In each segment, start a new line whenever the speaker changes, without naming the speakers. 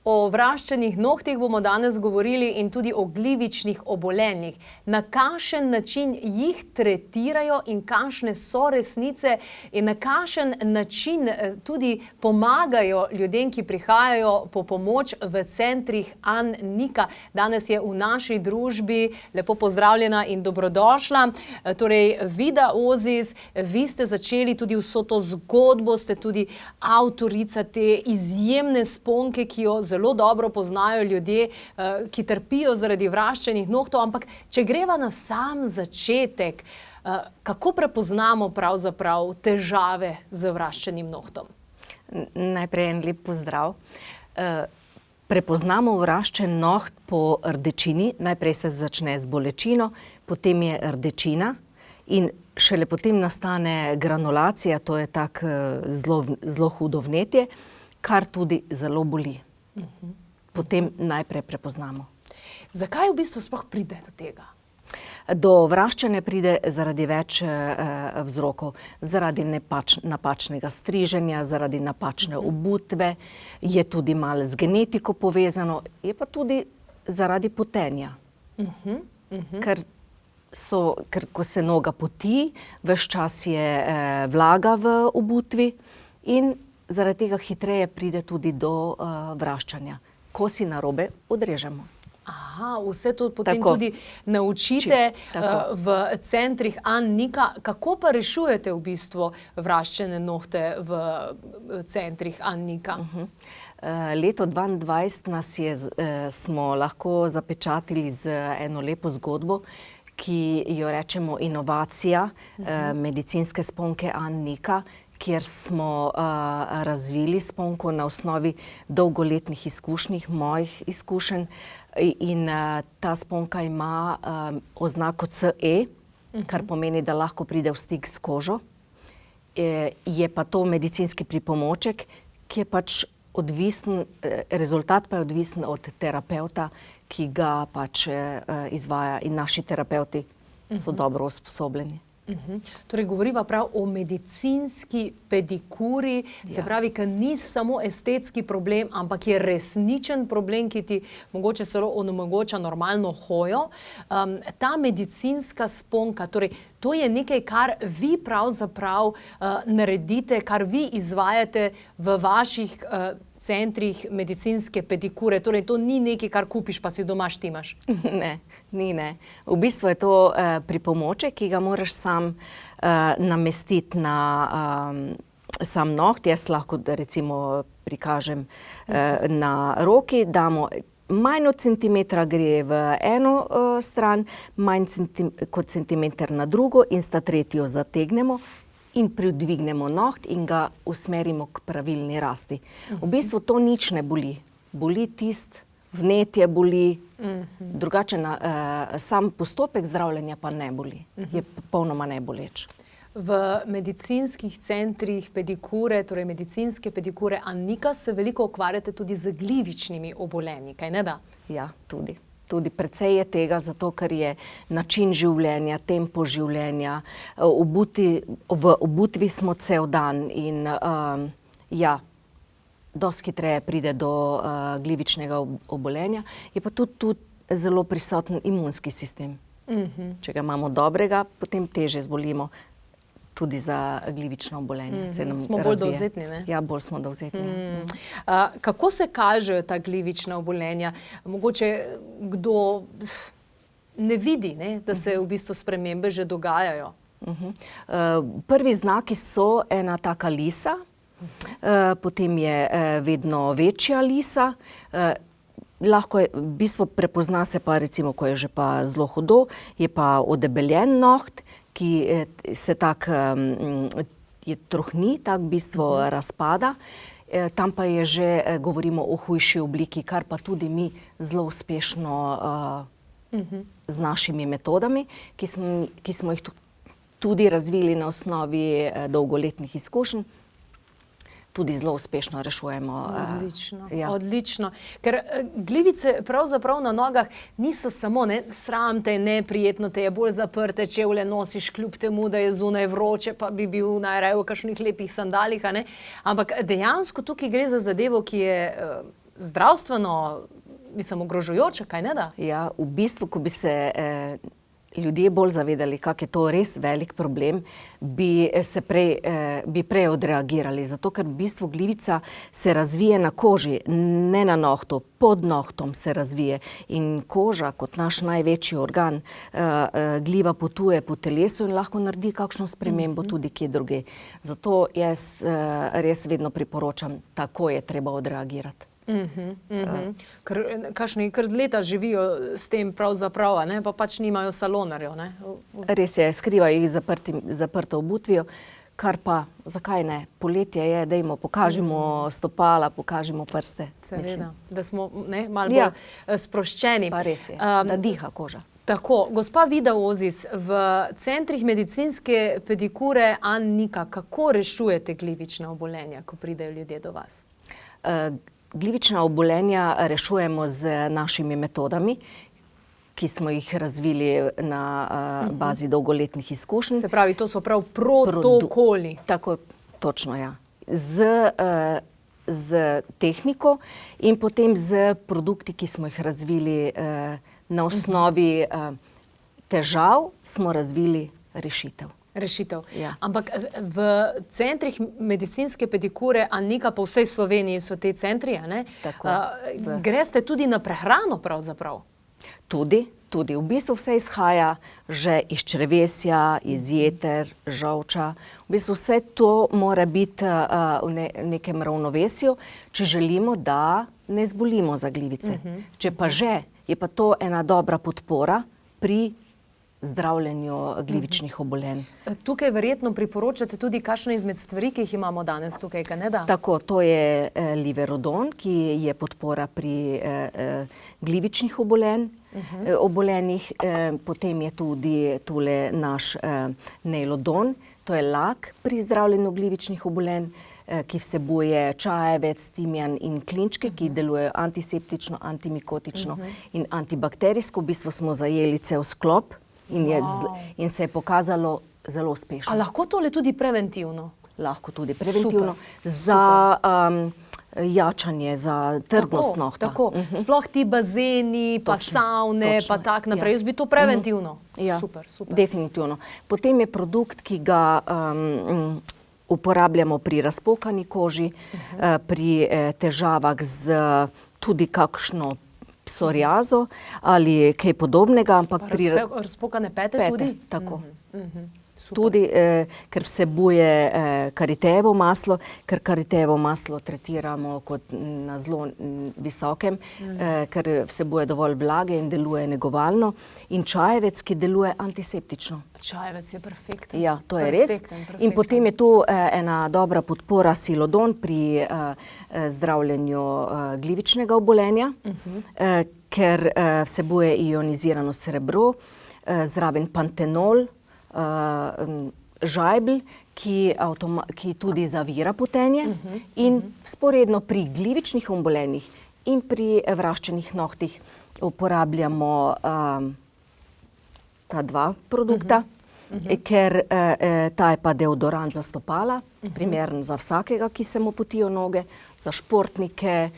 O vraščenih nohtih bomo danes govorili in tudi o glivičnih obolenjih. Na kakšen način jih tretirajo in kakšne so resnice in na kakšen način tudi pomagajo ljudem, ki prihajajo po pomoč v centrih An-Nika. Danes je v naši družbi, lepo pozdravljena in dobrodošla. Torej, Vida Ozis, vi ste začeli tudi vso to zgodbo, ste tudi avtorica te izjemne sponke, ki jo zelo dobro poznajo ljudje, ki trpijo zaradi vraščenih nohtov, ampak če greva na sam začetek, kako prepoznamo pravzaprav težave z vraščenim nohtom?
Najprej en lep pozdrav. Prepoznamo vraščen noht po rdečini, najprej se začne z bolečino, potem je rdečina in šele potem nastane granulacija, to je tak zelo hudo vnetje, kar tudi zelo boli. Potem najprej prepoznamo.
Zakaj v bistvu sploh pride do tega?
Do vraščanja pride zaradi več vzrokov. Zaradi napačnega striženja, zaradi napačne obutve, je tudi malo z genetiko povezano, je pa tudi zaradi potenja. Ker ko se noga poti, ves čas je vlaga v obutvi in zaradi tega hitreje pride tudi do vraščanja. Ko si narobe odrežemo.
Aha, vse to potem tudi naučite v centrih An-Nika. Kako pa rešujete v bistvu vraščene nohte v centrih An-Nika?
Leto 2022 smo lahko zapečatili z eno lepo zgodbo, ki jo rečemo inovacija medicinske sponke An-Nika, kjer smo razvili sponko na osnovi dolgoletnih izkušnji, mojih izkušenj. In ta sponka ima oznako CE, kar pomeni, da lahko pride v stik s kožo. Je pa to medicinski pripomoček, ki je pač odvisen, rezultat pa je odvisen od terapevta, ki ga pač izvaja, in naši terapevti so dobro usposobljeni.
Torej, govoriva prav o medicinski pedikuri, se pravi, ki ni samo estetski problem, ampak je resničen problem, ki ti mogoče celo onemogoča normalno hojo. Ta medicinska sponka, torej, to je nekaj, kar vi pravzaprav naredite, kar vi izvajate v vaših centrih medicinske pedikure. Torej, to ni nekaj, kar kupiš, pa si doma štimaš.
Ne, ni ne. V bistvu je to pripomoček, ki ga moraš sam namestiti na sam noht. Jaz lahko recimo prikažem na roki, damo manj od centimetra gre v eno stran, manj kot centimeter na drugo in sta tretjo zategnemo in pridvignemo noht in ga usmerimo k pravilni rasti. V bistvu to nič ne boli. Boli tisto, vnetje boli, drugače sam postopek zdravljenja pa ne boli. Je popolnoma neboleč.
V medicinskih centrih pedikure, torej medicinske pedikure An-Nika, se veliko ukvarjate tudi z glivičnimi obolenji, kaj ne da?
Ja, tudi. Tudi precej je tega, zato ker je način življenja, tempo življenja, v obutvi smo cel dan in dosti hitreje pride do glivičnega obolenja. Je pa tudi zelo prisoten imunski sistem. Če ga imamo dobrega, potem težje zbolimo tudi za glivično obolenje.
Smo bolj dovzetni, ne?
Ja, bolj smo dovzetni.
Kako se kažejo ta glivična obolenja? Mogoče kdo ne vidi, da se v bistvu spremembe že dogajajo?
Prvi znaki so ena taka lisa, potem je vedno večja lisa. Lahko je, v bistvu prepozna se pa recimo, ko je že pa zelo hudo, je pa odebeljen noht, ki se tako trohni, tako v bistvu razpada. Tam pa je že, govorimo o hujši obliki, kar pa tudi mi zelo uspešno z našimi metodami, ki smo jih tudi razvili na osnovi dolgoletnih izkušenj. Tudi zelo uspešno rešujemo.
Odlično. Ker glivice pravzaprav na nogah niso samo sram te, neprijetno te je, bolj zaprte čevlje nosiš, kljub temu, da je zunaj vroče, pa bi bil najraje v kakšnih lepih sandalih, ampak dejansko tukaj gre za zadevo, ki je zdravstveno, mislim, ogrožujoče, kaj ne da?
Ja, v bistvu, ko bi se ljudje bolj zavedali, kak je to res velik problem, bi prej odreagirali. Zato, ker v bistvu glivica se razvije na koži, ne na nohtu, pod nohtom se razvije. In koža, kot naš največji organ, gliva potuje po telesu in lahko naredi kakšno spremembo tudi kje druge. Zato jaz res vedno priporočam, tako je treba odreagirati.
Kar leta živijo s tem pravzaprav, pa pač nimajo salonarjev.
Res je, skrivajo jih zaprto obutvijo, kar pa, zakaj ne? Poletje je, dajmo, pokažimo stopala, pokažimo prste.
Seveda, da smo malo bolj sproščeni.
Pa res je, da diha koža.
Tako, gospa Vida Ozis, v centrih medicinske pedikure Annika, kako rešujete glivična obolenja, ko pridejo ljudje do vas?
Glivična obolenja rešujemo z našimi metodami, ki smo jih razvili na bazi dolgoletnih izkušenj.
Se pravi, to so prav protokoli.
Tako, točno, ja. Z tehniko in potem z produkti, ki smo jih razvili na osnovi težav, smo razvili rešitev.
Ja. Ampak v centrih medicinske pedikure Annika, po vsej Sloveniji so te centri,
Tako.
Greste tudi na prehrano pravzaprav?
Tudi. V bistvu vse izhaja že iz črevesja, iz jeter, žolča. V bistvu vse to mora biti v nekem ravnovesju, če želimo, da ne zbolimo za glivice. Če pa že, je pa to ena dobra podpora pri zdravljenju glivičnih obolenj.
Tukaj verjetno priporočate tudi kakšne izmed stvari, ki jih imamo danes tukaj, kaj ne da?
Tako, to je Liverodon, ki je podpora pri glivičnih obolenjih. Potem je tudi tule naš Neilodon, to je lak pri zdravljenju glivičnih obolenj, ki vsebuje čajevec, timijan in klinčke, ki delujejo antiseptično, antimikotično in antibakterijsko. V bistvu smo zajeli cel sklop. In se je pokazalo zelo uspešno.
A lahko tole tudi preventivno?
Lahko tudi preventivno. Za jačanje, za trdnost nohta.
Tako. Sploh ti bazeni, pa savne, pa tak naprej. Jaz bi to preventivno. Super.
Definitivno. Potem je produkt, ki ga uporabljamo pri razpokani koži, pri težavah z tudi kakšno psoriazo ali kaj podobnega.
Razpokane pete tudi?
Tako. Tudi, ker vsebuje karitejevo maslo, ker karitejevo maslo tretiramo kot na zelo visokem, ker vsebuje dovolj vlage in deluje negovalno. In čajevec, ki deluje antiseptično.
Čajevec je perfekten.
Ja, to je res. In potem je tu ena dobra podpora Silodon pri zdravljenju glivičnega obolenja, ker vsebuje ionizirano srebro, zraven pantenol, žajbelj, ki tudi zavira potenje, in vzporedno pri glivičnih obolenjih in pri vraščenih nohtih uporabljamo ta dva produkta, ker ta je pa deodorant za stopala, primeren za vsakega, ki se mu potijo noge, za športnike,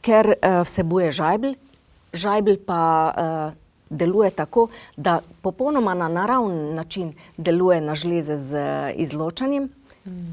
ker vsebuje žajbelj. Žajbelj pa deluje tako, da popolnoma na naravni način deluje na žleze z izločanjem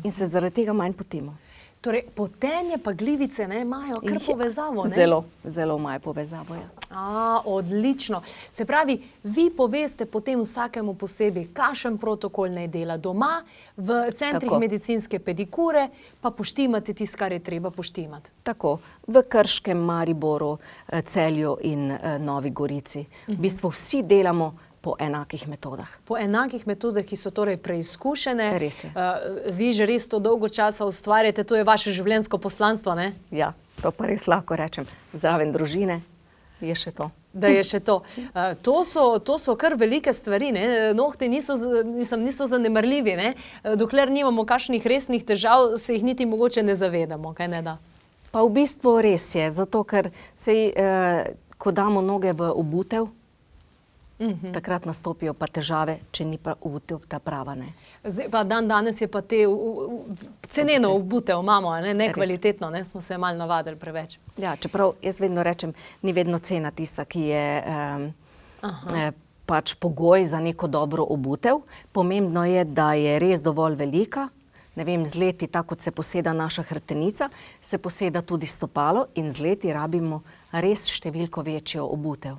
in se zaradi tega manj potimo.
Torej, potenje pa glivice imajo kar povezavo, ne?
Zelo imajo povezavo, ja.
Odlično. Se pravi, vi poveste potem vsakemu posebej, kakšen protokol naj dela doma, v centrih medicinske pedikure, pa poštimate tisto, kar je treba poštimati.
Tako. V Krškem, Mariboru, Celju in Novi Gorici. V bistvu vsi delamo po enakih metodah.
Po enakih metodah, ki so torej preizkušene.
Res je.
Vi že res to dolgo časa ustvarjate, to je vaše življenjsko poslanstvo, ne?
Ja, to pa res lahko rečem. Zraven družine je še to.
Da je še to. To so kar velike stvari, ne? Nohti niso zanemarljivi, ne? Dokler nimamo kakšnih resnih težav, se jih niti mogoče ne zavedamo, kaj ne da?
Pa v bistvu res je, zato ker ko damo noge v obutev, Takrat nastopijo pa težave, če ni pa obutev ta prava. Ne.
Zdaj pa danes je pa te ceneno obutev imamo, nekvalitetno, smo se malo navadili preveč.
Ja, čeprav jaz vedno rečem, ni vedno cena tista, ki je pač pogoj za neko dobro obutev. Pomembno je, da je res dovolj velika. Ne vem, z leti, tako kot se poseda naša hrbtenica, se poseda tudi stopalo in z leti rabimo res številko večjo obutev.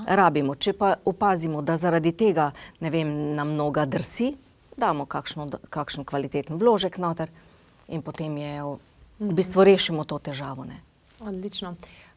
Rabimo. Če pa opazimo, da zaradi tega, ne vem, nam noga drsi, damo kakšen kvaliteten vložek noter in potem je v bistvu rešimo to težavo. Ne.
Odlično.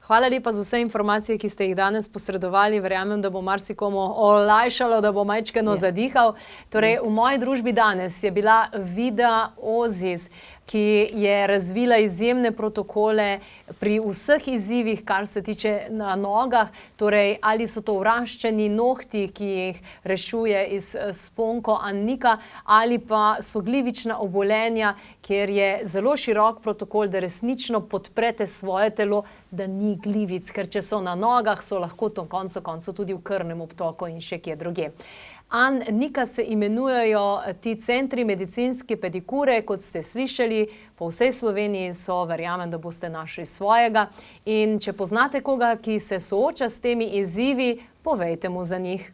Hvala lepa za vse informacije, ki ste jih danes posredovali. Verjamem, da bo marsikomu olajšalo, da bo majčkeno zadihal. Torej, v moji družbi danes je bila Vida Ozis, ki je razvila izjemne protokole pri vseh izzivih, kar se tiče na nogah. Torej, ali so to vraščeni nohti, ki jih rešuje iz sponko Annika, ali pa so glivična obolenja, kjer je zelo širok protokol, da resnično podprete svoje telo, da ni glivic, ker če so na nogah, so lahko to koncu tudi v krvnem obtoku in še kje drugje. Annika se imenujejo ti centri medicinske pedikure, kot ste slišali, po vsej Sloveniji so, verjamem, da boste našli svojega. In če poznate koga, ki se sooča s temi izzivi, povejte mu za njih.